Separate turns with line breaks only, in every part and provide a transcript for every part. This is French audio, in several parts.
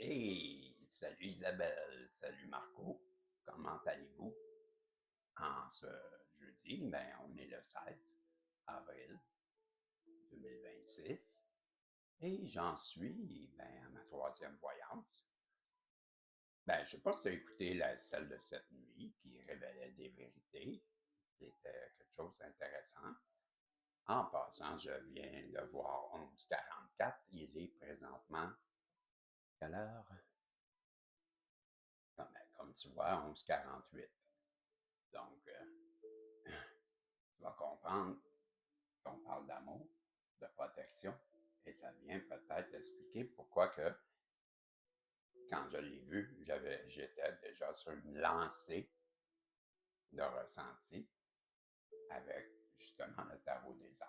Hey, salut Isabelle, salut Marco, comment allez-vous? En ce jeudi, on est le 16 avril 2026 et j'en suis à ma troisième voyance. Je sais pas si tu as écouté celle de cette nuit qui révélait des vérités, qui était quelque chose d'intéressant. En passant, je viens de voir 11h44, il est présentement quelle heure? Comme tu vois, 11h48. Donc, tu vas comprendre qu'on parle d'amour, de protection, et ça vient peut-être expliquer pourquoi que, quand je l'ai vu, j'étais déjà sur une lancée de ressenti avec justement le tarot des anges.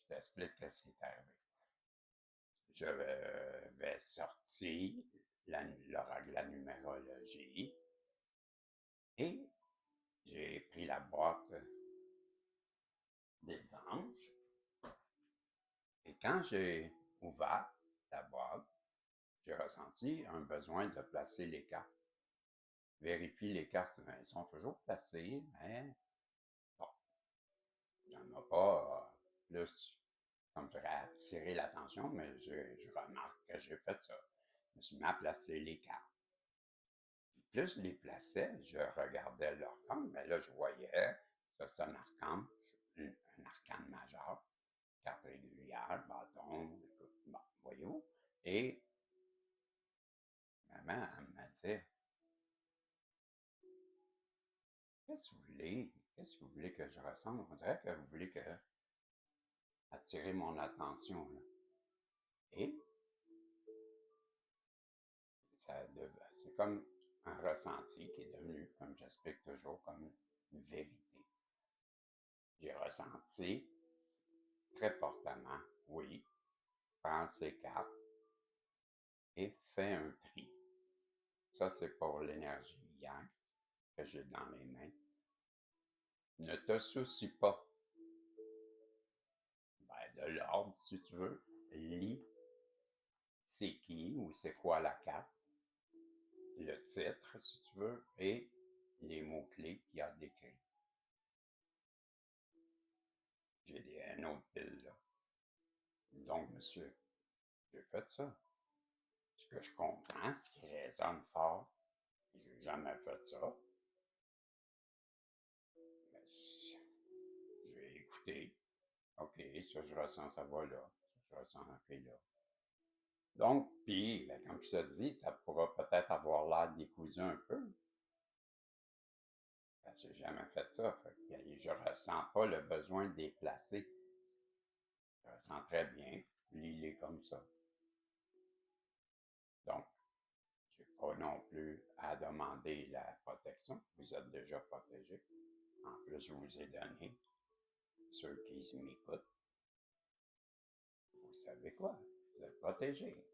Je t'explique ce qui est arrivé. Je vais sortir la numérologie et j'ai pris la boîte des anges et quand j'ai ouvert la boîte, j'ai ressenti un besoin de placer les cartes. Vérifie les cartes, elles sont toujours placées, mais bon, il n'y en a pas plus comme j'aurais attiré l'attention, mais je remarque que j'ai fait ça. Je me suis mis à placer les cartes. Puis plus je les plaçais, je regardais leur forme, mais là, je voyais, ça c'est un arcane, un arcane majeur, carte régulière, bâton, écoute, bon, voyez-vous. Et maman, elle me dit, qu'est-ce que vous voulez? Qu'est-ce que vous voulez que je ressente? On dirait que vous voulez que attirer mon attention, là. Et c'est comme un ressenti qui est devenu, comme j'explique toujours, comme une vérité. J'ai ressenti très fortement, oui, prendre ces cartes et fais un tri. Ça, c'est pour l'énergie yang que j'ai dans les mains. Ne te soucie pas de l'ordre, si tu veux. Lis c'est qui ou c'est quoi la carte, le titre, si tu veux, et les mots-clés qu'il y a décrits. J'ai un autre pile là. Donc, monsieur, j'ai fait ça. Ce que je comprends, ce qui résonne fort, j'ai jamais fait ça. Mais j'ai écouté. OK, ça je ressens, ça va là. Ça je ressens, OK là. Donc, puis, comme je te dis, ça pourra peut-être avoir l'air décousu un peu. Parce que j'ai jamais fait ça. Fait que je ressens pas le besoin de les placer. Je ressens très bien. Lis-les comme ça. Donc, j'ai pas non plus à demander la protection. Vous êtes déjà protégé. En plus, je vous ai donné, ceux qui m'écoutent, vous savez quoi? Vous êtes protégés.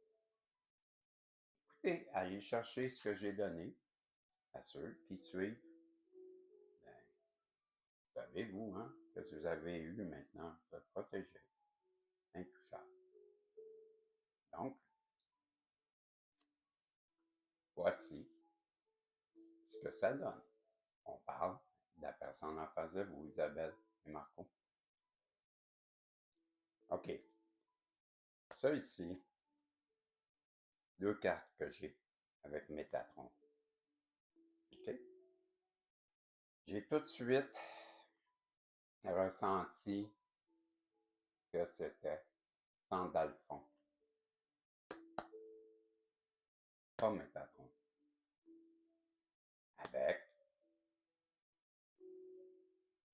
Écoutez, allez chercher ce que j'ai donné à ceux qui suivent. Ben, savez-vous, hein, que vous avez eu maintenant, vous êtes protégés, intouchables. Donc, voici ce que ça donne. On parle de la personne en face de vous, Isabelle et Marco. OK. Ça ici, deux cartes que j'ai avec Métatron. OK? J'ai tout de suite ressenti que c'était Sandalphon, pas Métatron. Avec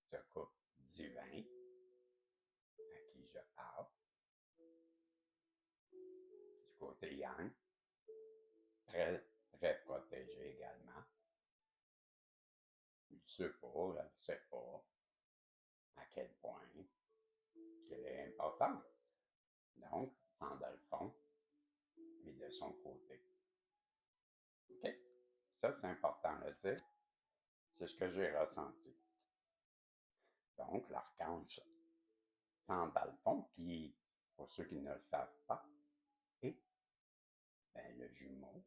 ce couple divin à qui je parle, du côté yang, très, très protégé également. Il ne sait pas, elle ne sait pas à quel point qu'elle est importante. Donc, Sandalphon est de son côté. OK? Ça, c'est important de le dire. C'est ce que j'ai ressenti. Donc, l'archange Sandalphon, qui, pour ceux qui ne le savent pas, est Ben, le jumeau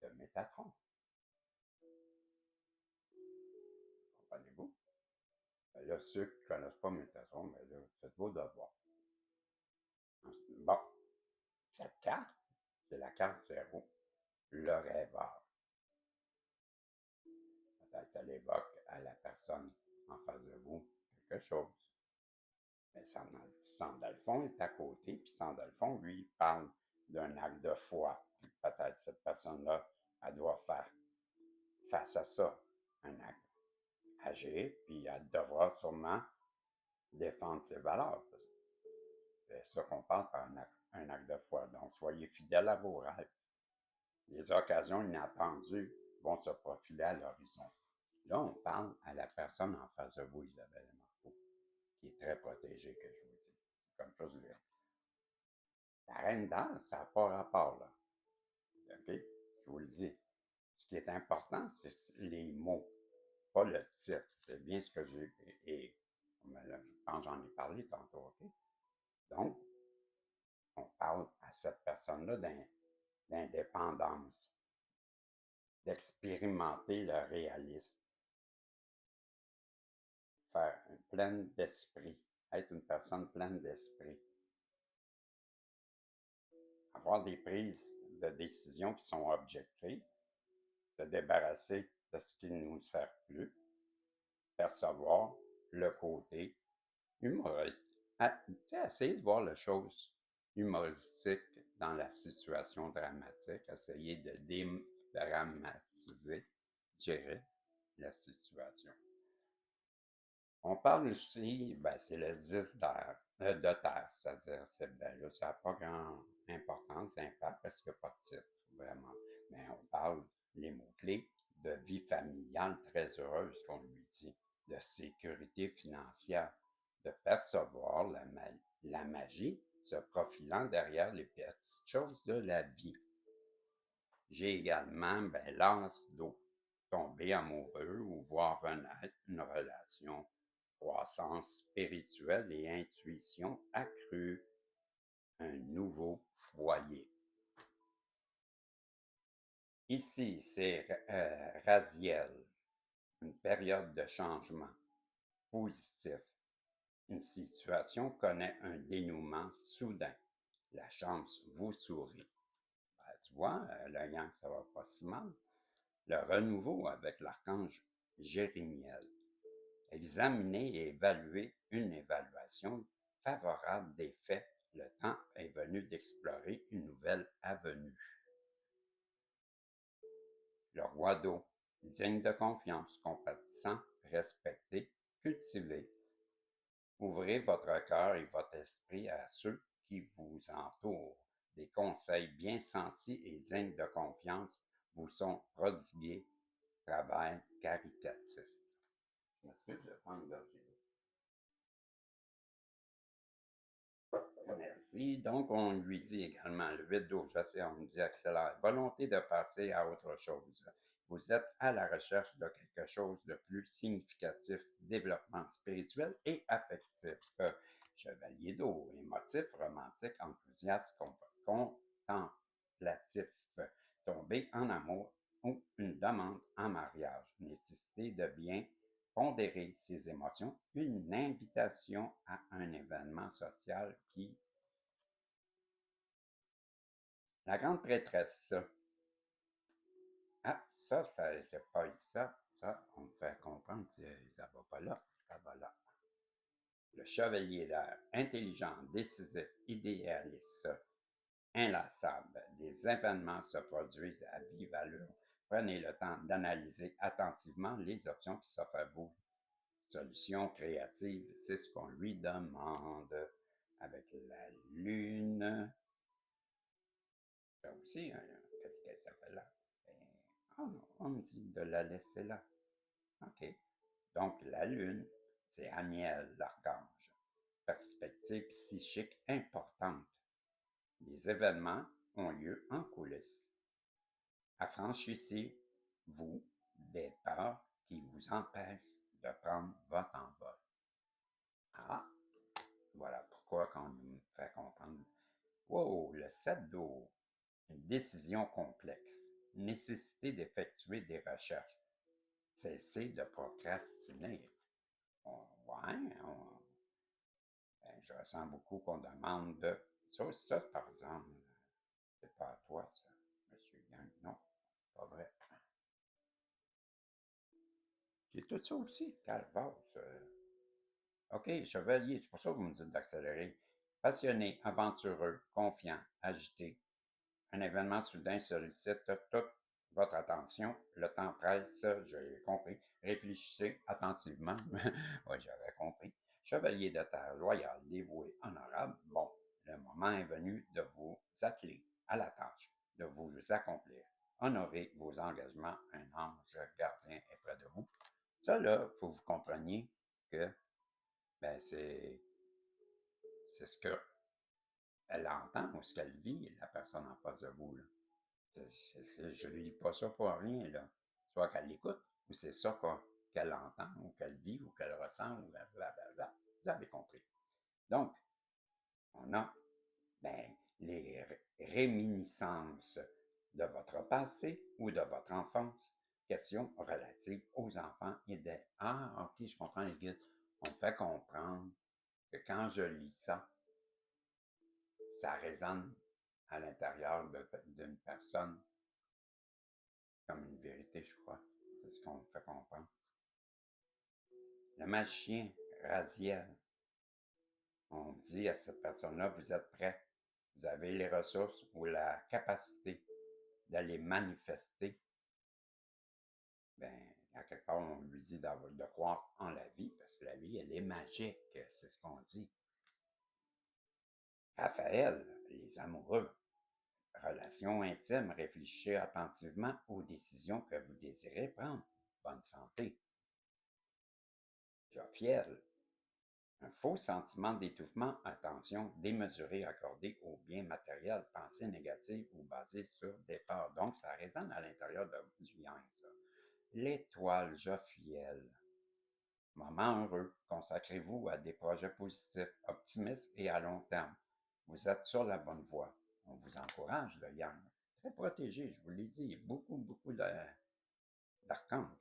de Métatron. Comprenez-vous? Ben là, ceux qui ne connaissent pas Métatron, ben là, faites vos devoirs. Bon, cette carte, c'est la carte zéro, le rêveur. Peut-être ça l'évoque à la personne en face de vous quelque chose. Mais Sandalphon est à côté, puis Sandalphon, lui, il parle d'un acte de foi. Peut-être cette personne-là, elle doit faire face à ça, un acte, agir, puis elle devra sûrement défendre ses valeurs. C'est ça qu'on parle par un acte de foi. Donc, soyez fidèles à vos rêves. Les occasions inattendues vont se profiler à l'horizon. Là, on parle à la personne en face de vous, Isabelle Marco, qui est très protégée, que je vous dis. C'est comme ça que je l'ai. La reine d'Or, ça n'a pas rapport, là. OK? Je vous le dis. Ce qui est important, c'est les mots, pas le titre. C'est bien ce que j'ai. Et je pense que j'en ai parlé tantôt, OK? Donc, on parle à cette personne-là d'indépendance, d'expérimenter le réalisme, faire une pleine d'esprit, être une personne pleine d'esprit, avoir des prises de décision qui sont objectives, se débarrasser de ce qui ne nous sert plus, percevoir le côté humoristique. Essayer de voir les choses humoristiques dans la situation dramatique, essayer de dédramatiser, je dirais, la situation. On parle aussi, ben, c'est le 10 de terre, c'est-à-dire, ben, là, ça n'a pas grande importance, impact, parce qu'il n'y a pas de titre, vraiment. Mais on parle, les mots-clés, de vie familiale très heureuse, qu'on lui dit, de sécurité financière, de percevoir la magie se profilant derrière les petites choses de la vie. J'ai également, ben, l'as d'eau, tomber amoureux ou voir renaître une relation, croissance spirituelle et intuition accrue, un nouveau foyer. Ici, c'est Raziel, une période de changement positif. Une situation connaît un dénouement soudain. La chance vous sourit. Ben, tu vois, le yang, ça va pas si mal. Le renouveau avec l'archange Jérémiel. Examiner et évaluer une évaluation favorable des faits. Le temps est venu d'explorer une nouvelle avenue. Le roi d'eau, digne de confiance, compatissant, respecté, cultivé. Ouvrez votre cœur et votre esprit à ceux qui vous entourent. Des conseils bien sentis et dignes de confiance vous sont prodigués. Travail caritatif. Je m'excuse, je vais prendre une gorgée d'eau. Merci. Donc, on lui dit également, le vide d'eau, j'essaie, on nous dit accélère. Volonté de passer à autre chose. Vous êtes à la recherche de quelque chose de plus significatif, développement spirituel et affectif. Chevalier d'eau, émotif, romantique, enthousiaste, contemplatif. Tomber en amour ou une demande en mariage. Nécessité de bien pondérer ses émotions. Une invitation à un événement social qui... La grande prêtresse. Ah, ça, c'est pas ça. Ça, on me fait comprendre que ça va pas là. Ça va là. Le chevalier d'air, intelligent, décisif, idéaliste, inlassable. Des événements se produisent à vive allure. Prenez le temps d'analyser attentivement les options qui s'offrent à vous. Solution créative, c'est ce qu'on lui demande. Avec la lune. Ça aussi, qu'est-ce qu'elle s'appelle là? Ah non, on me dit de la laisser là. OK. Donc, la lune, c'est Aniel, l'archange. Perspective psychique importante. Les événements ont lieu en coulisses. Affranchissez-vous des peurs qui vous empêchent de prendre votre envol. Ah, voilà pourquoi qu'on nous fait comprendre. Wow, le 7 d'eau, Une décision complexe. Nécessité d'effectuer des recherches. Cessez de procrastiner. Ouais, ben, je ressens beaucoup qu'on demande de... Ça, par exemple, c'est pas à toi, ça, Monsieur Yang. Non, pas vrai. J'ai tout ça aussi, calvasse. OK, chevalier, c'est pour ça que vous me dites d'accélérer. Passionné, aventureux, confiant, agité. Un événement soudain sollicite toute votre attention. Le temps presse, j'ai compris. Réfléchissez attentivement. Oui, j'avais compris. Chevalier de terre, loyal, dévoué, honorable. Bon, le moment est venu de vous atteler à la tâche, de vous accomplir. Honorez vos engagements. Un ange gardien est près de vous. Ça, là, il faut que vous compreniez que ben, c'est ce qu'elle entend ou ce qu'elle vit, la personne en face de vous. Là. Je ne lis pas ça pour rien. Là. Soit qu'elle l'écoute, ou c'est ça qu'elle entend, ou qu'elle vit, ou qu'elle ressent, ou blablabla. Vous avez compris. Donc, on a ben, les réminiscences de votre passé ou de votre enfance. Questions relatives aux enfants et des... Ah, ok, je comprends les guides. On me fait comprendre que quand je lis ça, ça résonne à l'intérieur d'une personne comme une vérité, je crois. C'est ce qu'on me fait comprendre. Le magicien, Raziel, on dit à cette personne-là, vous êtes prêt, vous avez les ressources ou la capacité d'aller manifester. Ben, à quelque part, on lui dit de croire en la vie, parce que la vie, elle est magique, c'est ce qu'on dit. Raphaël, les amoureux, relations intimes, réfléchissez attentivement aux décisions que vous désirez prendre. Bonne santé. Jophiel, un faux sentiment d'étouffement, attention, démesuré accordé aux biens matériels, pensées négatives ou basées sur des peurs. Donc, ça résonne à l'intérieur du yang, ça. L'étoile Jophiel. Moment heureux, consacrez-vous à des projets positifs, optimistes et à long terme. Vous êtes sur la bonne voie. On vous encourage, le yang. Très protégé, je vous l'ai dit. Beaucoup d'archanges.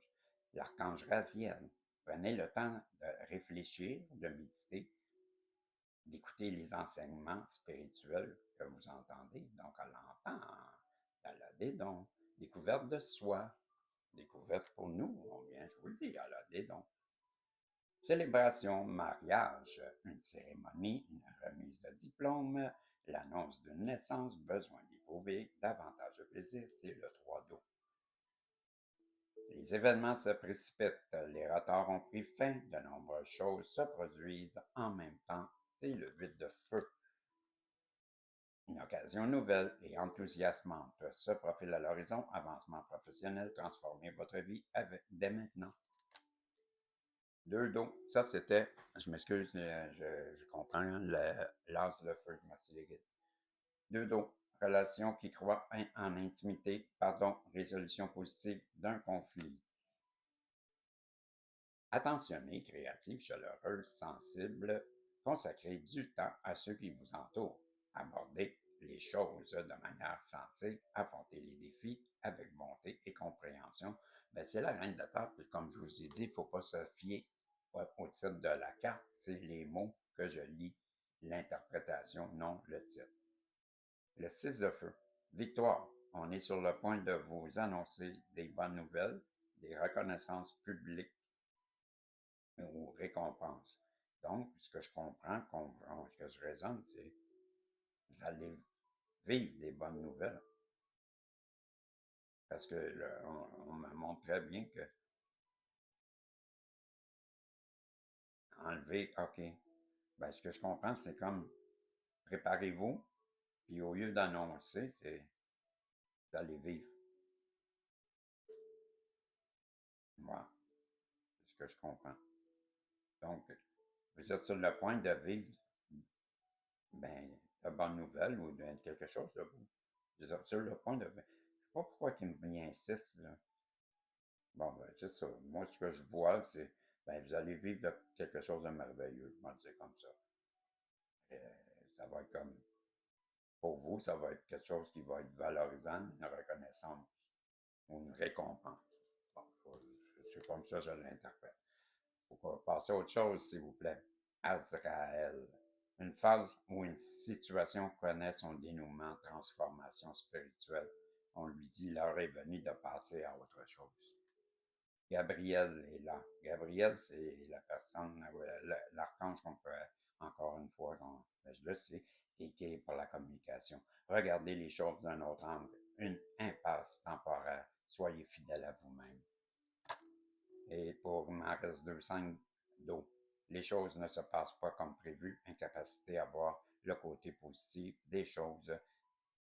L'archange Raziel. Prenez le temps de réfléchir, de méditer, d'écouter les enseignements spirituels que vous entendez. Donc, elle entend, elle a des dons. Découverte de soi, découverte pour nous, on vient, je vous le dis, elle a des dons. Célébration, mariage, une cérémonie, une remise de diplôme, l'annonce d'une naissance, besoin d'éprouver davantage de plaisir, c'est le 3 d'eau. Les événements se précipitent, les retards ont pris fin, de nombreuses choses se produisent en même temps, c'est le 8 de feu. Une occasion nouvelle et enthousiasmante se profile à l'horizon, avancement professionnel, transformez votre vie dès maintenant. 2 d'eau, ça c'était, je m'excuse, je comprends, l'as de feu, merci les guides. 2 d'eau, relation qui croit en intimité, pardon, résolution positive d'un conflit. Attentionnée, créative, chaleureuse, sensible, consacrez du temps à ceux qui vous entourent. Abordez les choses de manière sensée, affrontez les défis avec bonté et compréhension. Ben, c'est la reine de table, puis comme je vous ai dit, il ne faut pas se fier au titre de la carte, c'est les mots que je lis, l'interprétation, non le titre. Le 6 de feu. Victoire. On est sur le point de vous annoncer des bonnes nouvelles, des reconnaissances publiques ou récompenses. Donc, ce que je comprends, ce que je raisonne, c'est vous allez vivre des bonnes nouvelles. Parce que on me montre très bien que enlever, OK. Ben, ce que je comprends, c'est comme préparez-vous, puis au lieu d'annoncer, c'est d'aller vivre. Voilà, c'est ce que je comprends. Donc, vous êtes sur le point de vivre ben, de bonnes nouvelles ou de quelque chose de vous. Vous êtes sur le point de. Je ne sais pas pourquoi il insiste, là. Bon, ben, c'est ça. Moi, ce que je vois, c'est, ben, vous allez vivre quelque chose de merveilleux, je vais le dire comme ça. Ça va être comme Pour vous, ça va être quelque chose qui va être valorisant, une reconnaissance ou une récompense. Bon, c'est comme ça que je l'interprète. Pour passer à autre chose, s'il vous plaît. Azraël. Une phase ou une situation connaît son dénouement, transformation spirituelle. On lui dit l'heure est venue de passer à autre chose. Gabriel est là. Gabriel, c'est la personne, l'archange qu'on peut, encore une fois, je le sais, qui est pour la communication. Regardez les choses d'un autre angle. Une impasse temporaire. Soyez fidèle à vous-même. Et pour Mars 2.5 d'eau, les choses ne se passent pas comme prévu. Incapacité à voir le côté positif des choses.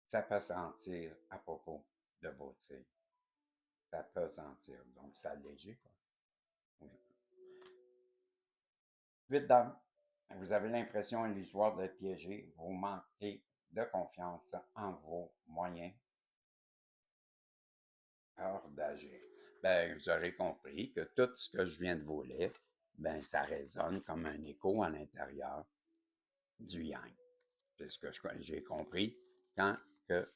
Ça peut sentir à propos de beauté. Ça peut sentir. Donc, c'est allégé, quoi. 8 dames. Vous avez l'impression illusoire d'être piégé. Vous manquez de confiance en vos moyens. Peur d'agir. Ben, vous aurez compris que tout ce que je viens de vous lire, ben, ça résonne comme un écho à l'intérieur du yang. C'est ce que j'ai compris quand que,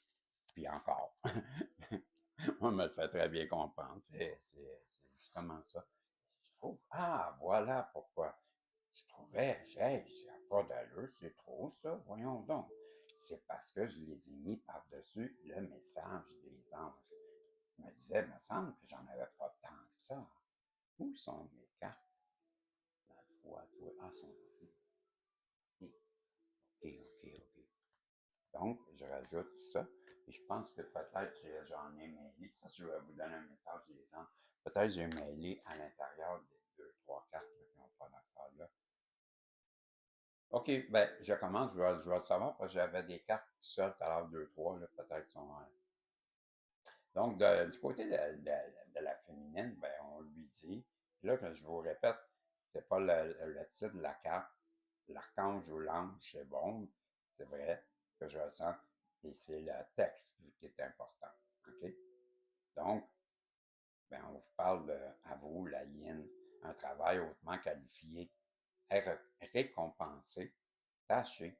puis encore. On me le fait très bien comprendre. C'est justement ça. Je trouve, ah, voilà pourquoi. Je trouvais, hey, ça n'a pas d'allure, c'est trop ça, voyons donc. C'est parce que je les ai mis par-dessus le message des anges. Je me disais, il me semble que j'en avais pas tant que ça. Où sont mes cartes? La foi, toi. Ah, sont ici. OK, OK. Donc, je rajoute ça. Et je pense que peut-être j'en ai mêlé. Ça, je vais vous donner un message des gens. Peut-être j'ai mêlé à l'intérieur des deux, trois cartes qui n'ont pas d'accord là. OK, ben, je commence, je vais le savoir parce que j'avais des cartes seules tout à l'heure, deux, trois, là, peut-être sont. Donc, du côté de la féminine, ben, on lui dit, là, que je vous répète, c'est pas le titre de la carte, l'archange ou l'ange, c'est bon, c'est vrai que je ressens, et c'est le texte qui est important. OK? Donc, ben, on vous parle à vous, la yin, un travail hautement qualifié, récompensé, tâchez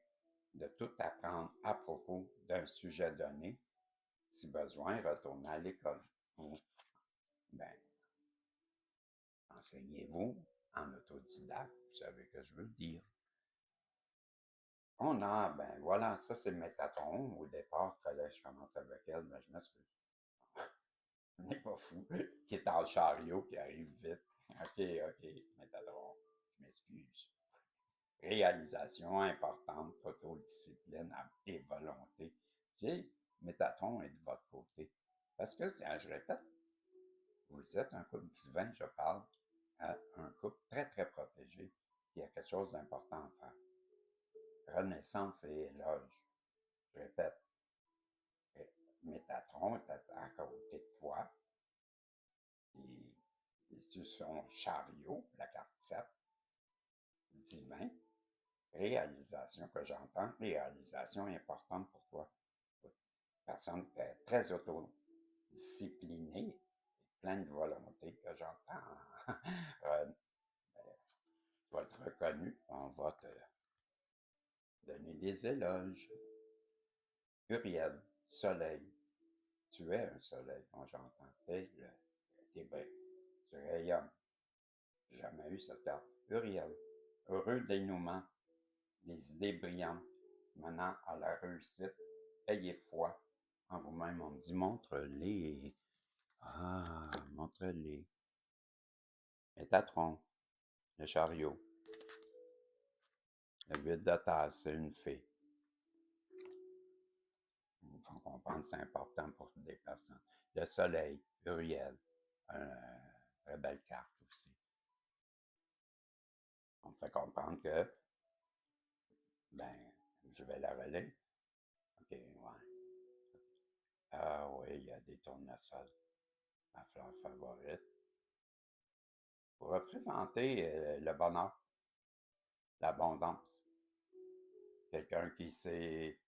de tout apprendre à propos d'un sujet donné, si besoin, retournez à l'école. Ou, ben, enseignez-vous en autodidacte, vous savez ce que je veux dire. On a, ben voilà, ça c'est Métatron. Au départ, il fallait que je commence avec elle, mais je m'excuse. On n'est pas fou. Qui est en chariot, qui arrive vite. OK, Métatron, je m'excuse. Réalisation importante, autodiscipline et volonté. Tu sais, Métatron est de votre côté. Parce que, je répète, vous êtes un couple divin, je parle à un couple très, très protégé. Il y a quelque chose d'important à faire. Renaissance et éloge. Je répète, Métatron est à côté de toi. Et sur son chariot, la carte 7, divin, réalisation que j'entends, réalisation importante pour toi. Personne très autodisciplinée, pleine de volonté que j'entends. Tu vas être reconnu, on va te donner des éloges. Uriel, soleil, tu es un soleil, quand j'entends. T'es belle, tu rayonnes. J'ai jamais eu cette carte. Uriel, heureux dénouement, des idées brillantes, menant à la réussite. Ayez foi en vous-même. On me dit, montre-les. Ah, montre-les. Métatron, le chariot. Le 8 de terre, c'est une fée. Il faut comprendre, c'est important pour des personnes. Le soleil, Uriel, très belle carte aussi. On me fait comprendre que, ben, je vais la relayer. OK, ouais. Ah oui, il y a des tournesols. Ma fleur favorite. Pour représenter le bonheur, l'abondance. Quelqu'un qui sait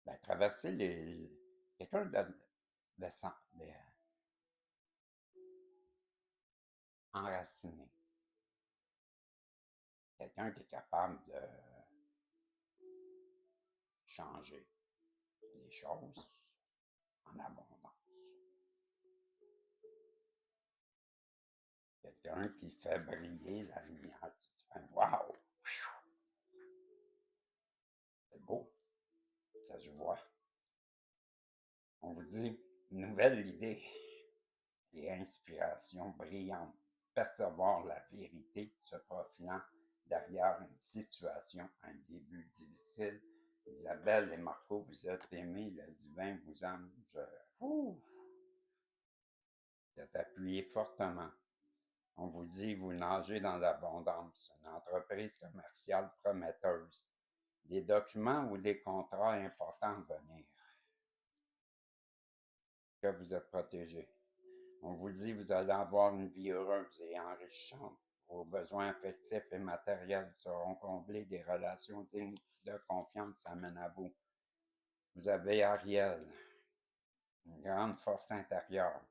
ben, traverser les. Quelqu'un de enraciné. quelqu'un qui est capable de changer les choses en abondance. Quelqu'un qui fait briller la lumière. Tu fais wow! C'est beau, ça se voit. On vous dit, nouvelle idée et inspiration brillante. Percevoir la vérité se profilant derrière une situation, un début difficile. Isabelle et Marco, vous êtes aimés, le divin vous aime. Vous êtes appuyés fortement. On vous dit, vous nagez dans l'abondance, une entreprise commerciale prometteuse, des documents ou des contrats importants à venir, que vous êtes protégés. On vous dit, vous allez avoir une vie heureuse et enrichissante. Vos besoins affectifs et matériels seront comblés, des relations dignes de confiance s'amènent à vous. Vous avez Ariel, une grande force intérieure.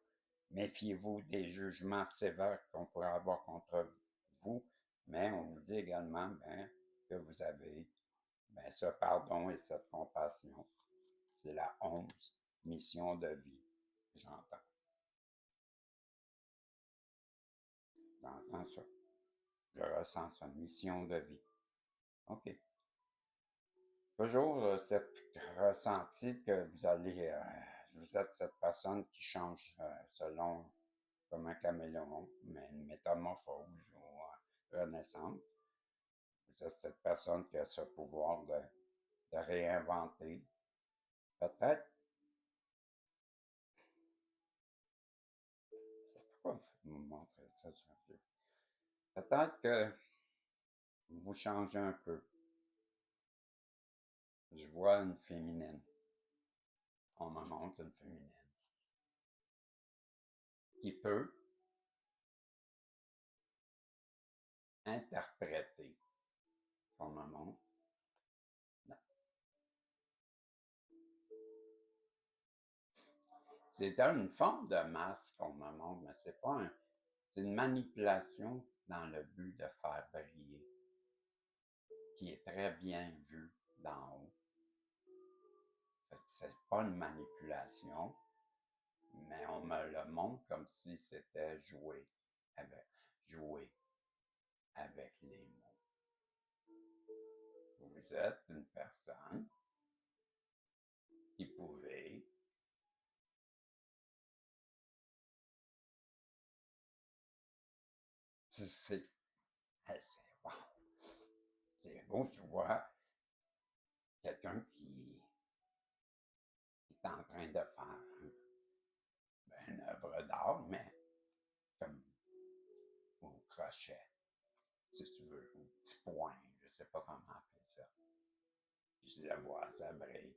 Méfiez-vous des jugements sévères qu'on pourrait avoir contre vous, mais on vous dit également que vous avez ce pardon et cette compassion. C'est la 11 mission de vie. J'entends. J'entends ça. Je ressens ça. Mission de vie. OK. Toujours cette ressenti que vous allez, vous êtes cette personne qui change selon comme un caméléon, mais une métamorphose ou renaissance. Vous êtes cette personne qui a ce pouvoir de réinventer. Peut-être, pourquoi vous montrer ça? Peut-être que vous changez un peu. Je vois une féminine. On me montre une féminine qui peut interpréter. On me montre. Non. C'est une forme de masque qu'on me montre, mais c'est pas un. C'est une manipulation dans le but de faire briller, qui est très bien vue d'en haut. C'est pas une manipulation, mais on me le montre comme si c'était jouer avec les mots. Vous êtes une personne qui pouvait c'est wow. C'est beau, tu vois quelqu'un qui est en train de faire une œuvre d'art, mais comme au crochet, si tu veux, au petit point, je ne sais pas comment appeler ça. Je la vois, ça brille.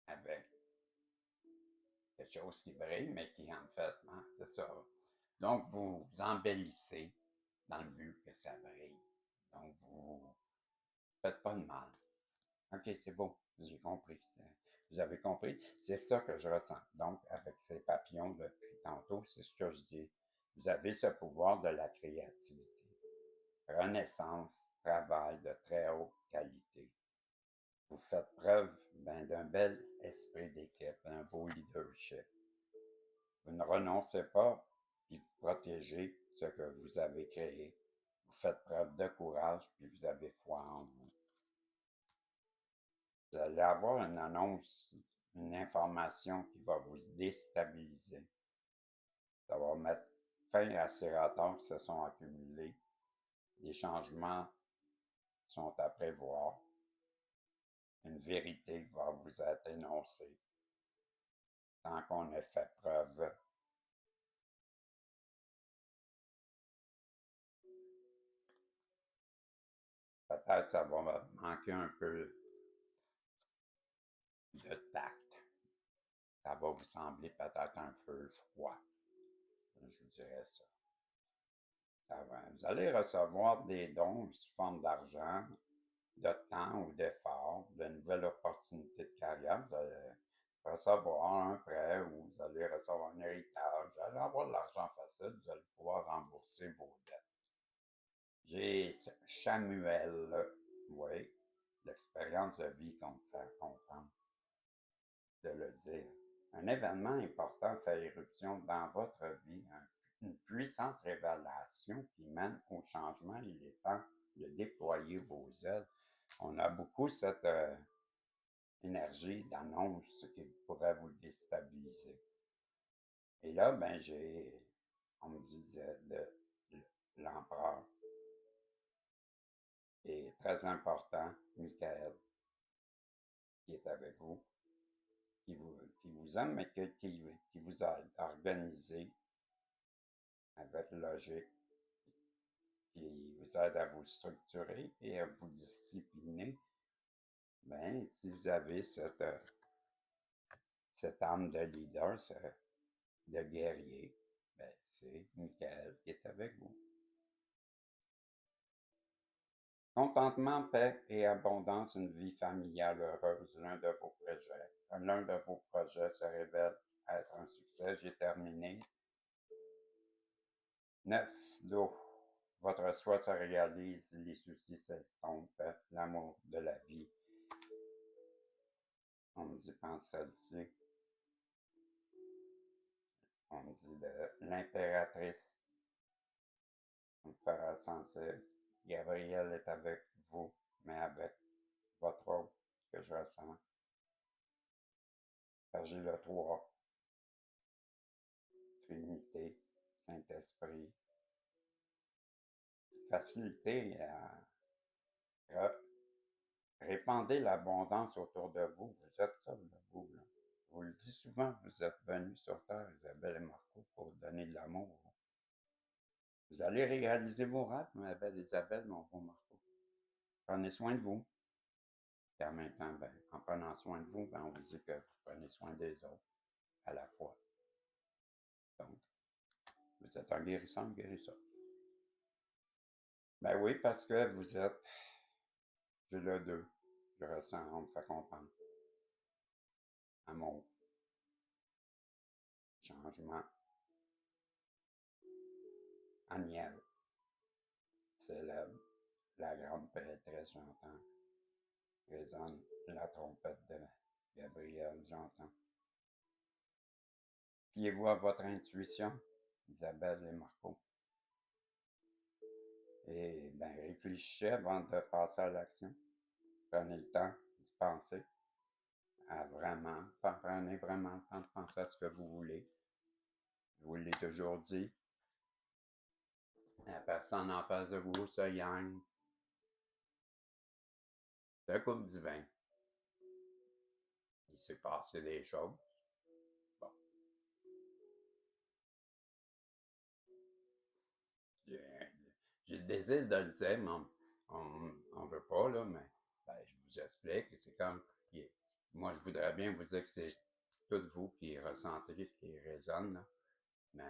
Avec quelque chose qui brille, mais qui en fait, c'est ça. Donc, vous embellissez dans le but que ça brille. Donc, vous ne faites pas de mal. OK, c'est beau, j'ai compris. Vous avez compris? C'est ça que je ressens. Donc, avec ces papillons depuis tantôt, c'est ce que je dis. Vous avez ce pouvoir de la créativité. Renaissance, travail de très haute qualité. Vous faites preuve d'un bel esprit d'équipe, d'un beau leadership. Vous ne renoncez pas, puis vous protégez ce que vous avez créé. Vous faites preuve de courage, puis vous avez foi en vous. Vous allez avoir une annonce, une information qui va vous déstabiliser. Ça va mettre fin à ces retards qui se sont accumulés. Des changements sont à prévoir. Une vérité va vous être énoncée sans qu'on ait fait preuve. Peut-être ça va manquer un peu de tact. Ça va vous sembler peut-être un peu froid. Je vous dirais ça. Vous allez recevoir des dons sous forme d'argent, de temps ou d'effort, de nouvelles opportunités de carrière. recevoir un prêt ou vous allez recevoir un héritage, vous allez avoir de l'argent facile, vous allez pouvoir rembourser vos dettes. J'ai Samuel, oui, l'expérience de vie qu'on me fait comprendre de le dire. Un événement important fait éruption dans votre vie, une puissante révélation qui mène au changement. Il est temps de déployer vos ailes. On a beaucoup cette énergie d'annonce qui pourrait vous déstabiliser. Et là, ben, on me disait l'empereur. Et très important, Michael, qui est avec vous, qui vous aime, mais qui vous a organisé avec logique, qui vous aide à vous structurer et à vous discipliner. Ben, si vous avez cette âme de leader, de guerrier, ben, c'est Michael qui est avec vous. Contentement, paix et abondance, une vie familiale heureuse, l'un de vos projets se révèle être un succès. J'ai terminé. 9. L'eau. Votre soi se réalise, les soucis s'estompent, l'amour de la vie. On me dit pense-ci. On me dit de l'impératrice. On me fera sentir. Gabriel est avec vous, mais avec votre autre que je ressens. J'ai le 3. Trinité, Saint-Esprit. Facilité à répandez l'abondance autour de vous. Vous êtes ça, vous. Là. Je vous le dis souvent, vous êtes venus sur Terre, Isabelle et Marco, pour donner de l'amour. Vous allez réaliser vos rêves, ma belle Isabelle, mon beau Marco. Prenez soin de vous. Et en même temps, ben, en prenant soin de vous, ben, on vous dit que vous prenez soin des autres à la fois. Donc, vous êtes un guérisseur, une guérisseuse. Ben oui, parce que vous êtes, j'ai le 2. Je ressens, on me fait comprendre. Amour, changement, Aniel, célèbre, la grande prêtresse, j'entends. Résonne la trompette de Gabriel, j'entends. Fiez-vous à votre intuition, Isabelle et Marco. Et ben, réfléchissez avant de passer à l'action. Prenez le temps d'y penser. Prenez vraiment le temps de penser à ce que vous voulez. Je vous l'ai toujours dit. La personne en face de vous, ce yang, c'est un couple divin. Il s'est passé des choses. Bon. J'ai le désir de le dire, mais on veut pas, là, mais ben, je vous explique. C'est comme, moi, je voudrais bien vous dire que c'est tout vous qui ressentez, qui résonne, là, mais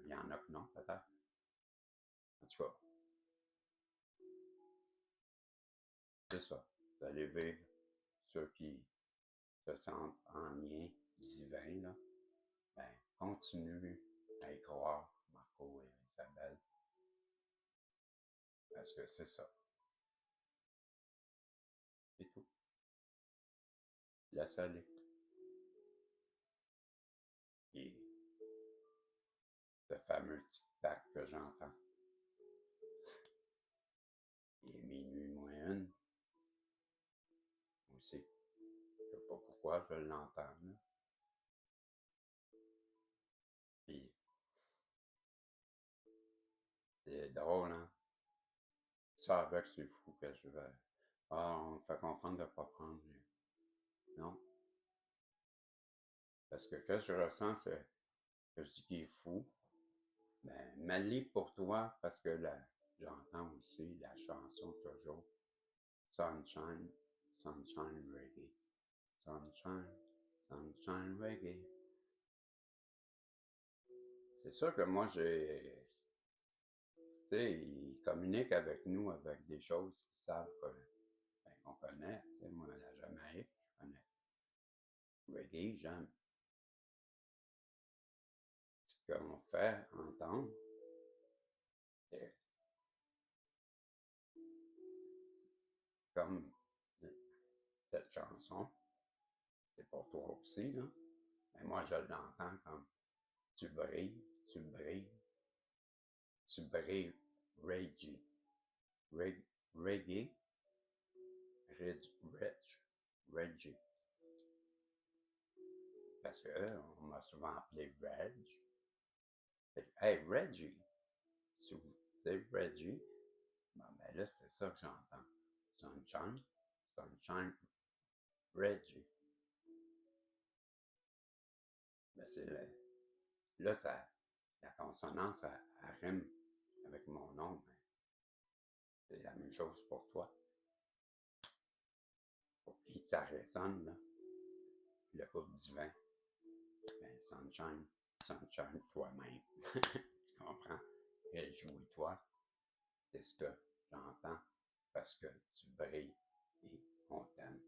il y en a que non, peut-être. En tout cas, c'est ça. Vous allez vivre ceux qui se sentent en lien divin, là, ben, continuez à y croire, Marco et Isabelle, parce que c'est ça. C'est tout. Laisse aller. Et ce fameux tic-tac que j'entends. Il est minuit moins une. Aussi. Je sais pas pourquoi je l'entends, là. Puis, c'est drôle, hein? Ça avec, c'est fou que je vais. Ah, on me fait comprendre de ne pas prendre. Non. Parce que ce que je ressens, c'est que je dis qu'il est fou. Ben, Mali pour toi, parce que j'entends aussi la chanson toujours. Sunshine, Sunshine Reggae. Sunshine, Sunshine Reggae. C'est sûr que moi, tu sais, ils communiquent avec nous avec des choses qu'ils savent qu'on connaît. Tu sais, moi, la Jamaïque, je connais. Reggae, j'aime. Ce qu'on fait entendre, c'est comme cette chanson, c'est pour toi aussi, là. Mais moi, je l'entends comme tu brilles, tu brilles, tu brilles, Reggae. Reggae, Reggae. Parce que on m'a souvent appelé Reg. Hey, Reggie, c'est Reggie. Bon, ben là, c'est ça que j'entends. Sunshine, Sunshine, Reggie. Ben c'est là, ça, la consonance, elle rime avec mon nom, mais c'est la même chose pour toi. Pour qui ça résonne, là, le couple du vin, ben, Sunshine, Sunshine toi-même. Tu comprends? Réjouis-toi, c'est ce que j'entends parce que tu brilles et on t'aime.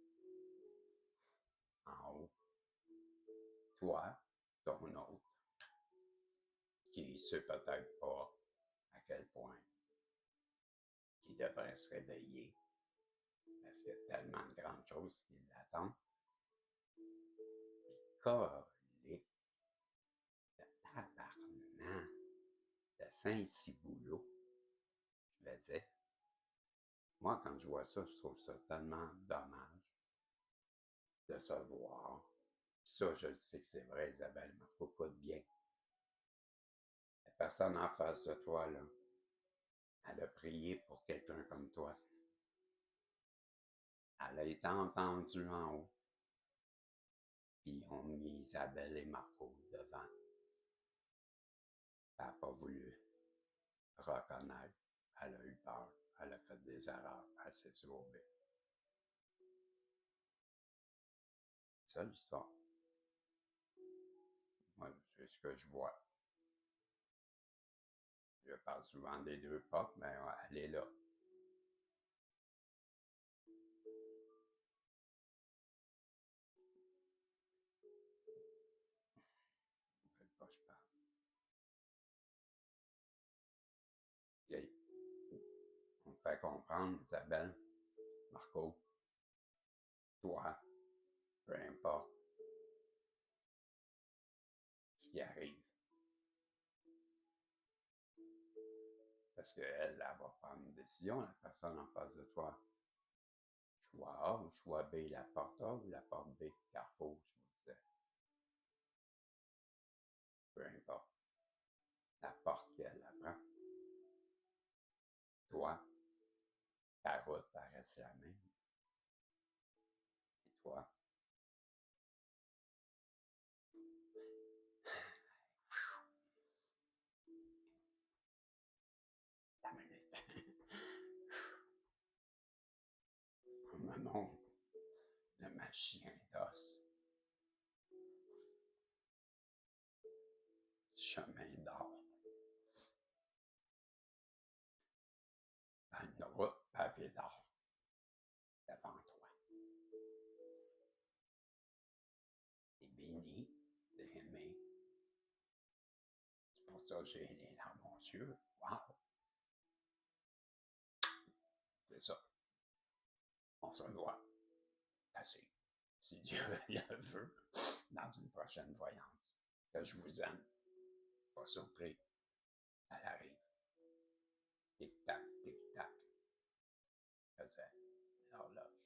En haut, toi, ton autre, qui sait peut-être pas à quel point qui devrait se réveiller parce qu'il y a tellement de grandes choses qui l'attendent. Colique de tabarnak de Saint-Ciboulot, je vais dire. Moi, quand je vois ça, je trouve ça tellement dommage de se voir. Puis ça, je le sais que c'est vrai, Isabelle, il ne pas de bien. La personne en face de toi, là, elle a prié pour quelqu'un comme toi. Elle a été entendue en haut. Puis on mis Isabelle et Marco devant. Elle n'a pas voulu reconnaître. Elle a eu peur. Elle a fait des erreurs. Elle s'est sauvée. C'est ça l'histoire. Moi, c'est ce que je vois. Je parle souvent des deux portes, mais elle est là. Ils ne veulent pas que je parle. Okay. On me fait comprendre, Isabelle, Marco, toi, peu importe ce qui arrive. Parce qu'elle, elle va prendre une décision, la personne en face de toi. Choix A ou choix B, la porte A ou la porte B, Carrefour, je vous disais. Peu importe. La porte qu'elle apprend. Toi, ta route, elle reste la même. Et toi? La minute. On me montre le machin d'os. Chemin d'or. Dans une route pavée d'or. Devant toi. T'es béni, t'es aimé. C'est pour ça que j'ai les larmes aux yeux. Wow! C'est ça. On se revoit assez, si Dieu le veut, dans une prochaine voyance. Que je vous aime. Pas surpris. Elle arrive. Tic-tac, tic-tac. Faisait l'horloge.